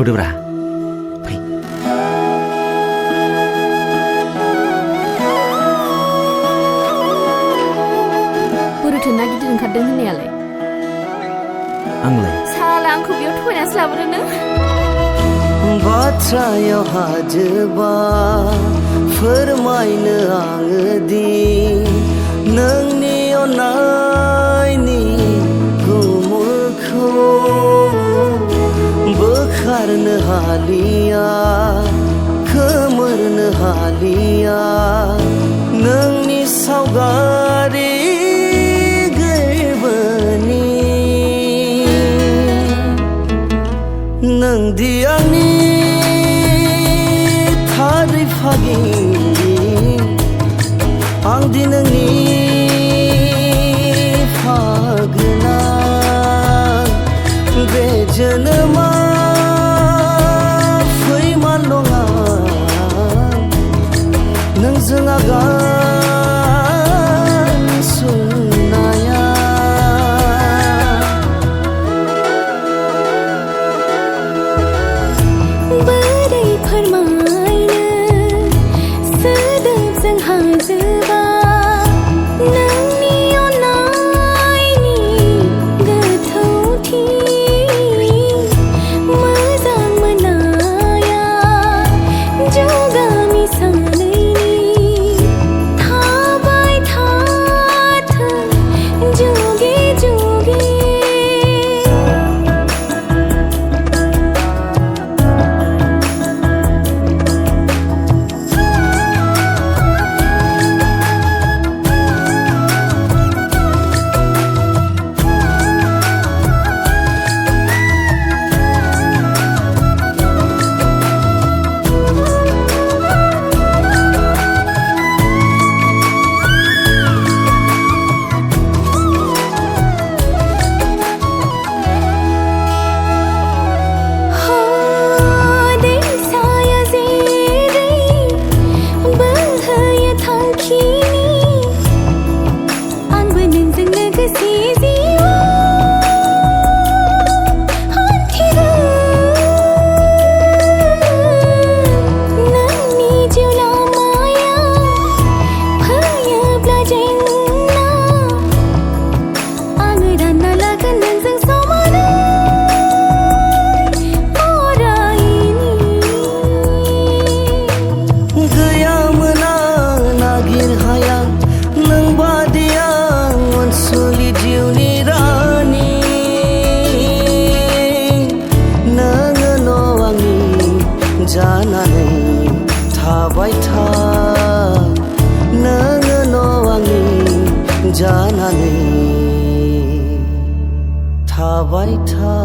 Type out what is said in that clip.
थ'दोब्रा फै बोरैथो ना गिदिर ओंखारदों होननायालाय आंलाय साला आंखौ बेयाव थगायनासो लाबोदों नों बाथ्रायाव हाजोबा फोरमायनो आङो दि नोंनि अननायनि गुमुरखौ बोखारनो हालिया खोमोरनो हालिया नोंनि सावगारि गोरबोनि नोंदि आंनि थारै फागिरि आंदि नोंनि फागोना बे जोनोमा फैमाल नङा नोंजों आगान सुरनाया बोरै फोरमायनो सोदोबजों हाजोबा नोंनि अननायनि गोथौथि मोजां मोननाया जुगामि सानैनि थाबाय थाथों जुगे जुगे जानानै थाबाय था नोङो आंनि जानानै थाबाय था